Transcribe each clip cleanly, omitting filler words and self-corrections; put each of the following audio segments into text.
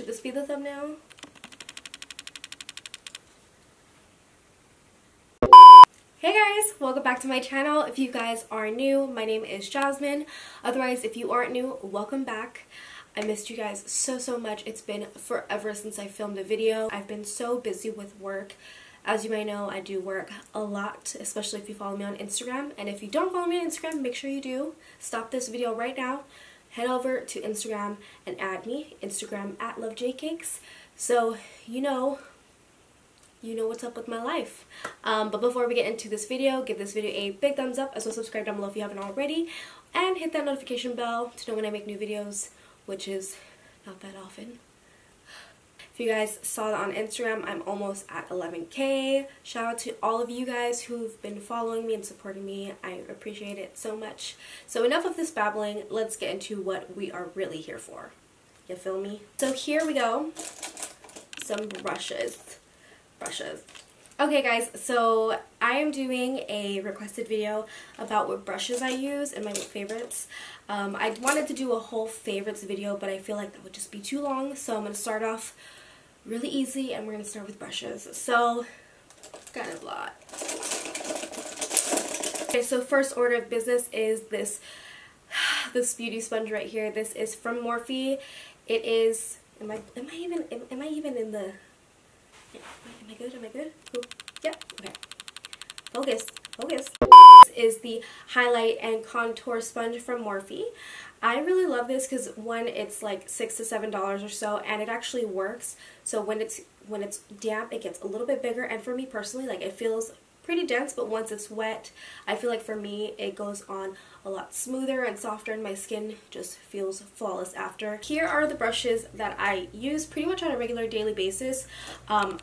Should this be the thumbnail? Hey guys, welcome back to my channel. If you guys are new, my name is Jasmine. Otherwise, if you aren't new, welcome back. I missed you guys so much. It's been forever since I filmed a video. I've been so busy with work. As you may know, I do work a lot, especially if you follow me on Instagram. And if you don't follow me on Instagram, make sure you do. Stop this video right now. Head over to Instagram and add me. Instagram at Lovejaycakes. So you know what's up with my life. But before we get into this video, give this video a big thumbs up, as well subscribe down below if you haven't already, and hit that notification bell to know when I make new videos, which is not that often. If you guys saw that on Instagram, I'm almost at 11K. Shout out to all of you guys who've been following me and supporting me. I appreciate it so much. So enough of this babbling, let's get into what we are really here for. You feel me? So here we go. Some brushes. Okay guys, so I am doing a requested video about what brushes I use and my favorites. I wanted to do a whole favorites video, but I feel like that would just be too long, so I'm going to start off really easy and we're going to start with brushes. So, kind of a lot. Okay, so first order of business is this beauty sponge right here. This is from Morphe. It is, am I even in the... Am I good? Am I good? Ooh. Yep. Okay. Focus. This is the highlight and contour sponge from Morphe. I really love this because one, it's like $6 to $7 or so, and it actually works. So when it's damp, it gets a little bit bigger, and for me personally, like, it feels pretty dense, but once it's wet, I feel like for me it goes on a lot smoother and softer, and my skin just feels flawless after. Here are the brushes that I use pretty much on a regular daily basis.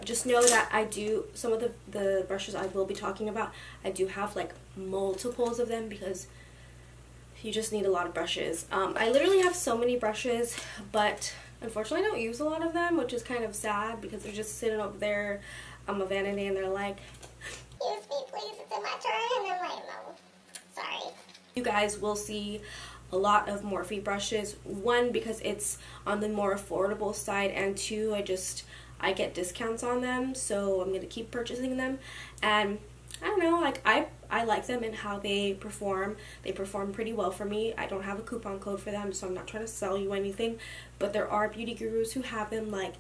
Just know that I do, some of the brushes I will be talking about, I do have like multiples of them because you just need a lot of brushes. I literally have so many brushes, but unfortunately I don't use a lot of them, which is kind of sad because they're just sitting over there on my vanity and they're like, excuse me please, it's in my turn, and I'm like, no, sorry. You guys will see a lot of Morphe brushes. One, because it's on the more affordable side, and two, I get discounts on them, so I'm gonna keep purchasing them. And I don't know, like I like them and how they perform. They perform pretty well for me. I don't have a coupon code for them, so I'm not trying to sell you anything, but there are beauty gurus who have them, like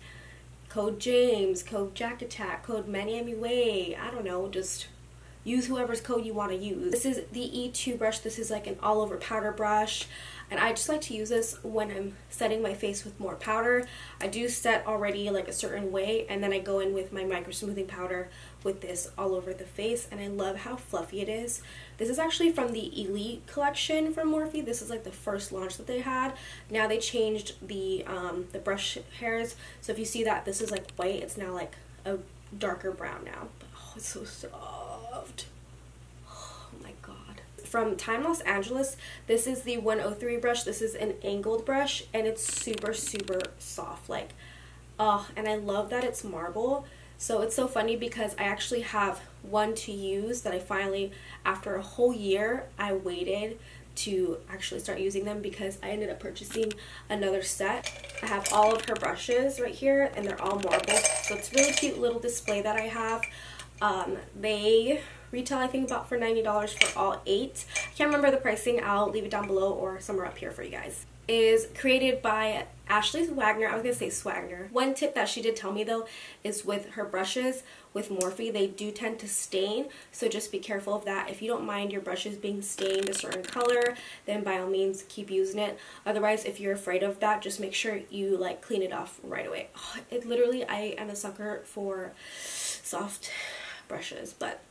code James, code Jack Attack, code Miami Way. I don't know, just use whoever's code you want to use. This is the E2 brush. This is like an all over powder brush, and I just like to use this when I'm setting my face with more powder. I do set already like a certain way, and then I go in with my micro smoothing powder with this all over the face, and I love how fluffy it is. This is actually from the Elite collection from Morphe. This is like the first launch that they had. Now they changed the brush hairs, so if you see that this is like white, it's now like a darker brown now. But oh, it's so soft. Oh my god. From Time Los Angeles, this is the 103 brush. This is an angled brush, and it's super soft, like, oh, and I love that it's marble. So it's so funny because I actually have one to use that I finally, after a whole year, I waited to actually start using them because I ended up purchasing another set. I have all of her brushes right here, and they're all marble, so it's a really cute little display that I have. They retail, I think, about for $90 for all 8. I can't remember the pricing. I'll leave it down below or somewhere up here for you guys. Is created by Ashley Wagner. I was gonna say Swagner. One tip that she did tell me though is with her brushes with Morphe, they do tend to stain, so just be careful of that. If you don't mind your brushes being stained a certain color, then by all means keep using it. Otherwise, if you're afraid of that, just make sure you like clean it off right away. Oh, it literally, I am a sucker for soft brushes, but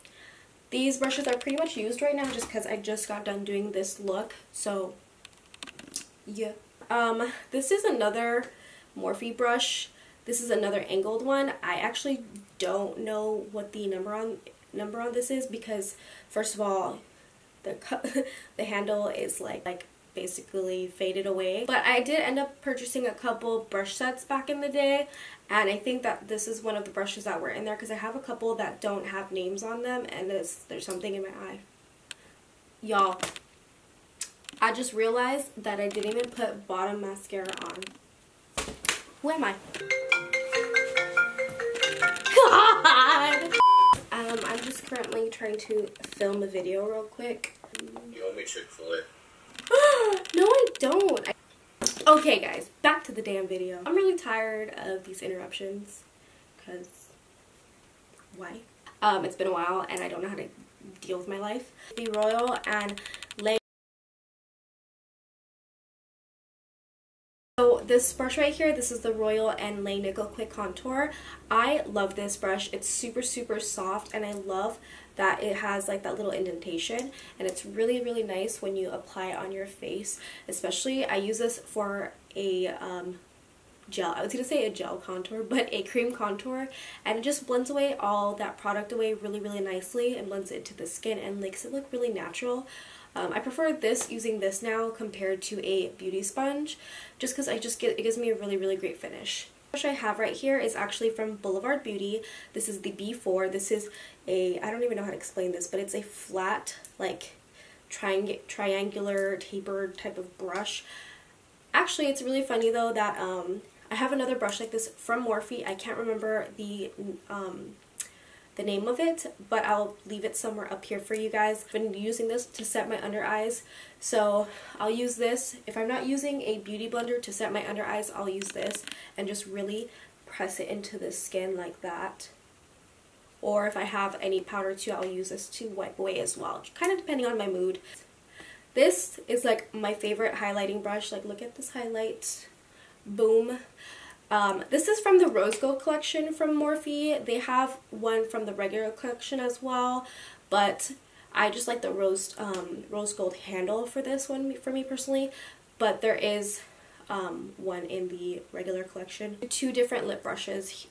these brushes are pretty much used right now just because I just got done doing this look, so yeah. This is another Morphe brush. This is another angled one. I actually don't know what the number on this is because, first of all, the handle is like basically faded away. But I did end up purchasing a couple brush sets back in the day, and I think that this is one of the brushes that were in there because I have a couple that don't have names on them, and there's something in my eye. Y'all, I just realized that I didn't even put bottom mascara on. Who am I? God! I'm just currently trying to film a video real quick. You owe me Chick-fil-A. No, I don't. Okay, guys, back to the damn video. I'm really tired of these interruptions, because why? It's been a while and I don't know how to deal with my life. The Royal and Lay. So this brush right here, this is the Royal and Lay Nickel Quick Contour. I love this brush. It's super, super soft, and I love that it has like that little indentation, and it's really, really nice when you apply it on your face. Especially, I use this for a gel. I was gonna say a gel contour, but a cream contour, and it just blends away all that product away really, really nicely, and blends it into the skin and makes it look really natural. I prefer using this now compared to a beauty sponge, just because it gives me a really, really great finish. The brush I have right here is actually from Boulevard Beauty. This is the B4. This is I don't even know how to explain this, but it's a flat, like triangular tapered type of brush. Actually, it's really funny though that I have another brush like this from Morphe. I can't remember the name of it, but I'll leave it somewhere up here for you guys. I've been using this to set my under eyes, so I'll use this. If I'm not using a beauty blender to set my under eyes, I'll use this and just really press it into the skin like that. Or if I have any powder too, I'll use this to wipe away as well, kind of depending on my mood. This is like my favorite highlighting brush. Like, look at this highlight. Boom. This is from the Rose Gold collection from Morphe. They have one from the regular collection as well, but I just like the rose gold handle for this one for me personally. But there is one in the regular collection. Two different lip brushes.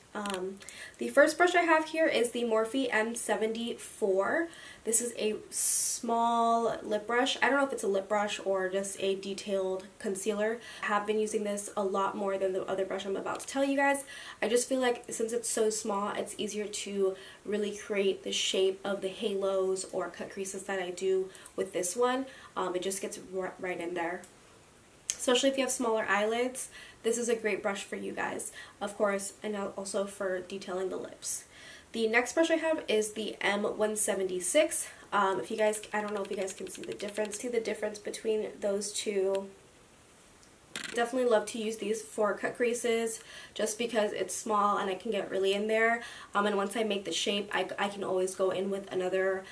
The first brush I have here is the Morphe M74. This is a small lip brush. I don't know if it's a lip brush or just a detailed concealer. I have been using this a lot more than the other brush I'm about to tell you guys. I just feel like since it's so small, it's easier to really create the shape of the halos or cut creases that I do with this one. It just gets right in there. Especially if you have smaller eyelids, this is a great brush for you guys, of course, and also for detailing the lips. The next brush I have is the M176. If you guys, I don't know if you guys can see the difference. See the difference between those two. Definitely love to use these for cut creases just because it's small and I can get really in there. And once I make the shape, I can always go in with another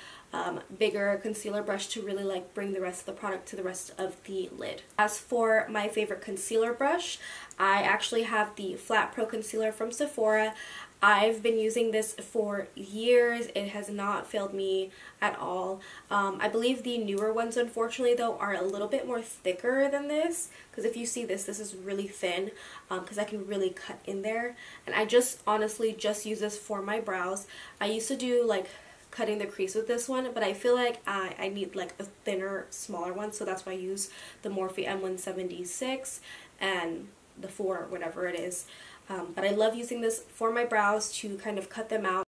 bigger concealer brush to really like bring the rest of the product to the rest of the lid. As for my favorite concealer brush, I actually have the Flat Pro Concealer from Sephora. I've been using this for years. It has not failed me at all. I believe the newer ones, unfortunately, though, are a little bit more thicker than this. Because if you see this, this is really thin because I can really cut in there. And I just honestly just use this for my brows. I used to do like cutting the crease with this one, but I feel like I need like a thinner, smaller one. So that's why I use the Morphe M176 and the 4, whatever it is. But I love using this for my brows to kind of cut them out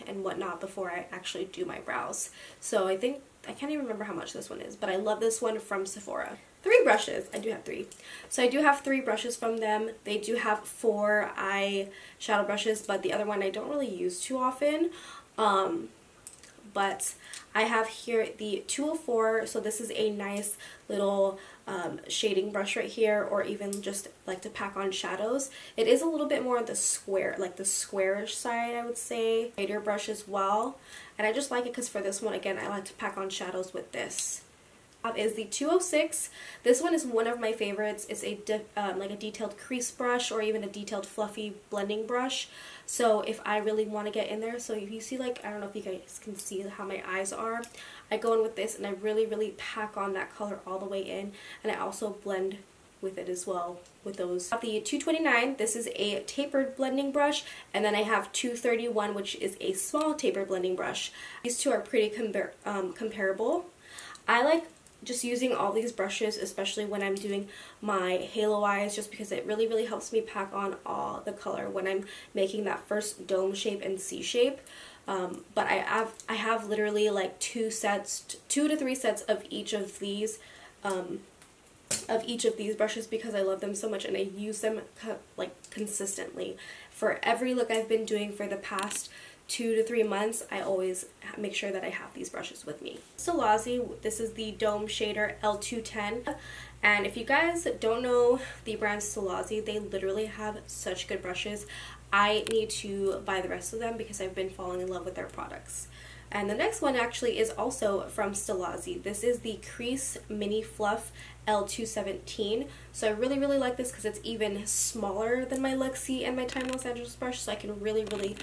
and whatnot before I actually do my brows. So I think, I can't even remember how much this one is, but I love this one from Sephora. 3 brushes. I do have 3. So I do have 3 brushes from them. They do have 4 eyeshadow brushes, but the other one I don't really use too often. But I have here the 204, so this is a nice little shading brush right here, or even just like to pack on shadows. It is a little bit more on the square, like the squarish side, I would say. Shader brush as well, and I just like it because for this one, again, I like to pack on shadows with this. Is the 206. This one is one of my favorites. It's a like a detailed crease brush or even a detailed fluffy blending brush. So if I really want to get in there, so if you see, like, I don't know if you guys can see how my eyes are, I go in with this and I really pack on that color all the way in, and I also blend with it as well with those. The 229, this is a tapered blending brush, and then I have 231, which is a small tapered blending brush. These two are pretty comparable. I like just using all these brushes, especially when I'm doing my halo eyes, just because it really helps me pack on all the color when I'm making that first dome shape and C shape. But I have literally like 2 to 3 sets of each of these of each of these brushes because I love them so much and I use them like consistently. For every look I've been doing for the past 2 to 3 months, I always make sure that I have these brushes with me. Stellazzi, this is the Dome Shader L210. And if you guys don't know the brand Stellazzi, they literally have such good brushes. I need to buy the rest of them because I've been falling in love with their products. And the next one actually is also from Stellazzi. This is the Crease Mini Fluff L217. So I really like this because it's even smaller than my Luxie and my Time Los Angeles brush, so I can really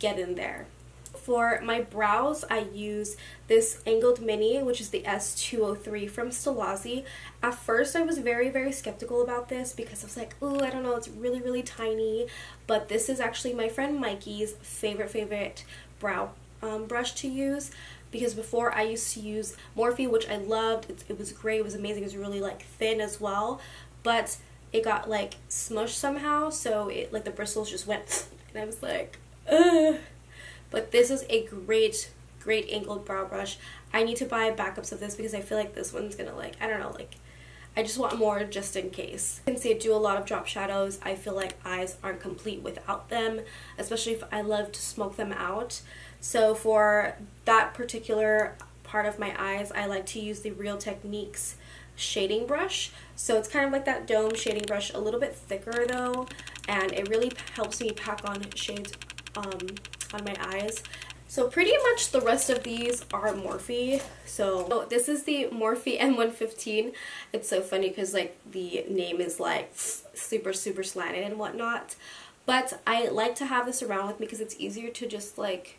get in there. For my brows, I use this Angled Mini, which is the S203 from Stellazzi. At first, I was very skeptical about this because I was like, ooh, I don't know, it's really tiny. But this is actually my friend Mikey's favorite brow brush to use, because before I used to use Morphe, which I loved. It was great, it was amazing, it was really like thin as well, but it got like smushed somehow, so it like the bristles just went and I was like, ugh. But this is a great angled brow brush. I need to buy backups of this because I feel like this one's gonna like, I don't know, like I just want more just in case. You can see I do a lot of drop shadows. I feel like eyes aren't complete without them, especially if I love to smoke them out. So for that particular part of my eyes, I like to use the Real Techniques shading brush. So it's kind of like that dome shading brush, a little bit thicker though, and it really helps me pack on shades on my eyes. So pretty much the rest of these are Morphe. So this is the Morphe M115. It's so funny because like the name is like super slanted and whatnot. But I like to have this around with me because it's easier to just like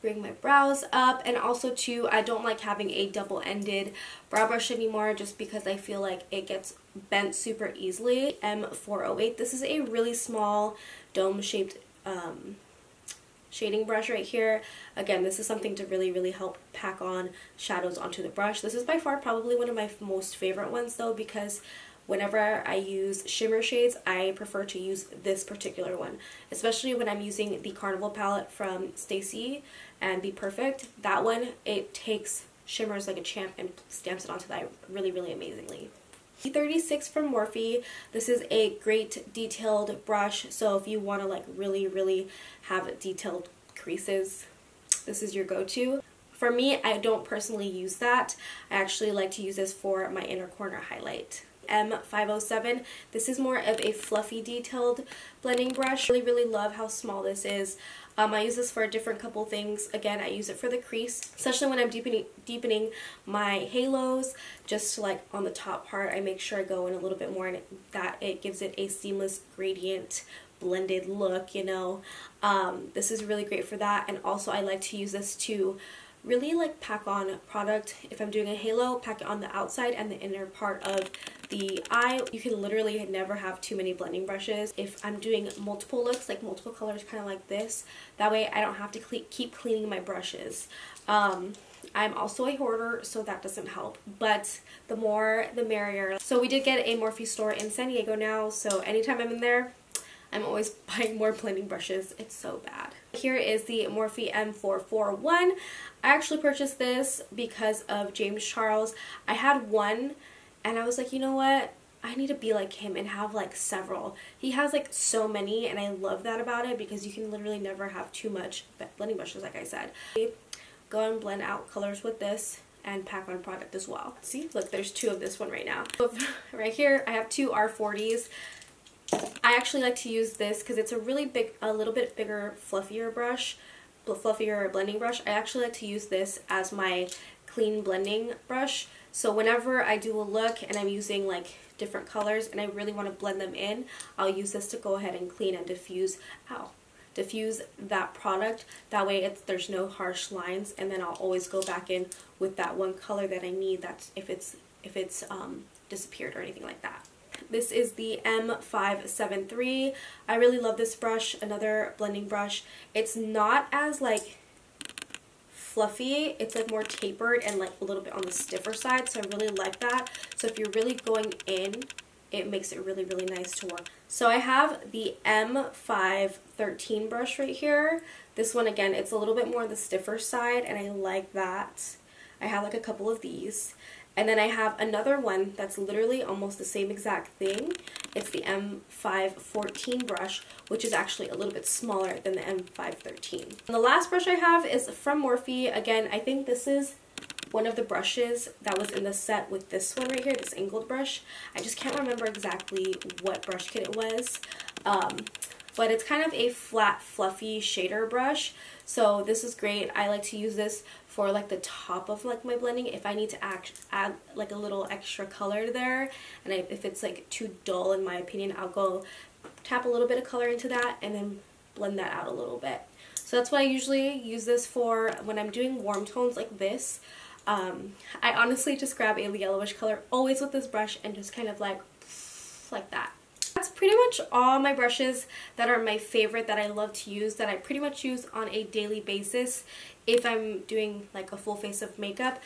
bring my brows up, and also too, I don't like having a double-ended brow brush anymore just because I feel like it gets bent super easily. M408, this is a really small dome-shaped shading brush right here. Again, this is something to really help pack on shadows onto the brush. This is by far probably one of my most favorite ones though, because whenever I use shimmer shades, I prefer to use this particular one, especially when I'm using the Carnival palette from Stacy and Be Perfect. That one, it takes shimmers like a champ and stamps it onto that really amazingly. E36 from Morphe. This is a great detailed brush, so if you want to like really have detailed creases, this is your go-to. For me, I don't personally use that. I actually like to use this for my inner corner highlight. M507. This is more of a fluffy detailed blending brush. I really love how small this is. I use this for a different couple things. Again, I use it for the crease, especially when I'm deepening my halos. Just to, like on the top part, I make sure I go in a little bit more, and that it gives it a seamless gradient blended look, you know. This is really great for that, and also I like to use this to really like pack on product. If I'm doing a halo, pack it on the outside and the inner part of the eye. You can literally never have too many blending brushes. If I'm doing multiple looks, like multiple colors, kind of like this, that way I don't have to keep cleaning my brushes. I'm also a hoarder, so that doesn't help, but the more the merrier. So we did get a Morphe store in San Diego now, so anytime I'm in there, I'm always buying more blending brushes. It's so bad. Here is the Morphe M441. I actually purchased this because of James Charles. I had one and I was like, you know what? I need to be like him and have like several. He has like so many, and I love that about it because you can literally never have too much blending brushes, like I said. Go and blend out colors with this and pack on product as well. See, look, there's two of this one right now. Right here, I have two R40s. I actually like to use this because it's a really big, a little bit bigger, fluffier blending brush. I actually like to use this as my clean blending brush. So whenever I do a look and I'm using like different colors and I really want to blend them in, I'll use this to go ahead and clean and diffuse that product. That way there's no harsh lines, and then I'll always go back in with that one color that I need. That's if it's disappeared or anything like that. This is the M573. I really love this brush, another blending brush. It's not as like fluffy, it's like more tapered and like a little bit on the stiffer side, so I really like that. So if you're really going in, it makes it really nice to work. So I have the M513 brush right here. This one, again, it's a little bit more on the stiffer side, and I like that. I have like a couple of these. And then I have another one that's literally almost the same exact thing. It's the M514 brush, which is actually a little bit smaller than the M513. And the last brush I have is from Morphe. Again, I think this is one of the brushes that was in the set with this one right here, this angled brush. I just can't remember exactly what brush kit it was. But it's kind of a flat, fluffy shader brush. So this is great. I like to use this for like the top of like my blending if I need to add like a little extra color there. And if it's like too dull in my opinion, I'll go tap a little bit of color into that and then blend that out a little bit. So that's what I usually use this for when I'm doing warm tones like this. I honestly just grab a yellowish color always with this brush and just kind of like that. That's pretty much all my brushes that are my favorite, that I love to use, that I pretty much use on a daily basis if I'm doing like a full face of makeup.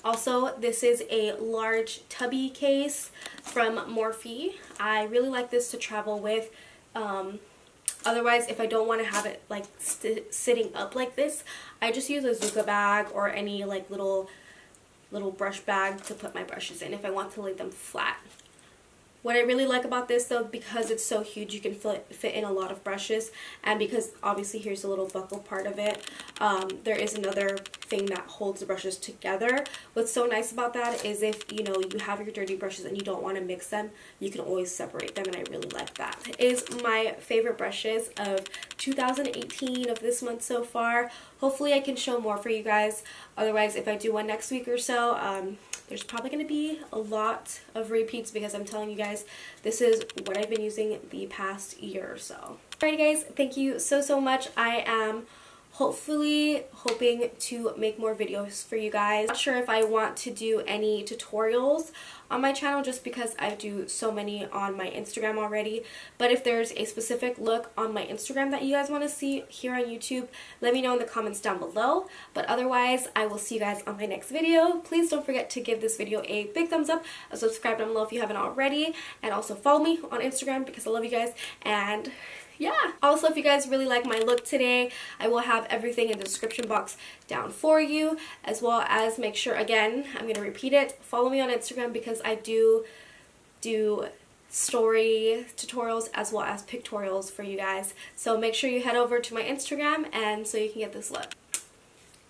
Also, this is a large tubby case from Morphe. I really like this to travel with. Otherwise, if I don't want to have it like sitting up like this, I just use a Zuka bag or any like little brush bag to put my brushes in if I want to lay them flat. What I really like about this though, because it's so huge, you can fit in a lot of brushes, and because obviously here's a little buckle part of it, there is another thing that holds the brushes together. What's so nice about that is if you know you have your dirty brushes and you don't want to mix them, you can always separate them, and I really like that. It is my favorite brushes of 2018 of this month so far. Hopefully I can show more for you guys. Otherwise, if I do one next week or so, there's probably going to be a lot of repeats because I'm telling you guys, this is what I've been using the past year or so. Alrighty guys, thank you so much. I am hopefully hoping to make more videos for you guys. Not sure if I want to do any tutorials on my channel just because I do so many on my Instagram already, but if there's a specific look on my Instagram that you guys want to see here on YouTube, let me know in the comments down below. But otherwise, I will see you guys on my next video. Please don't forget to give this video a big thumbs up, subscribe down below if you haven't already, and also follow me on Instagram because I love you guys. And yeah, also if you guys really like my look today, I will have everything in the description box down for you, as well as make sure, again, I'm going to repeat it, follow me on Instagram because I do story tutorials as well as pictorials for you guys. So make sure you head over to my Instagram and so you can get this look.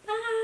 Bye!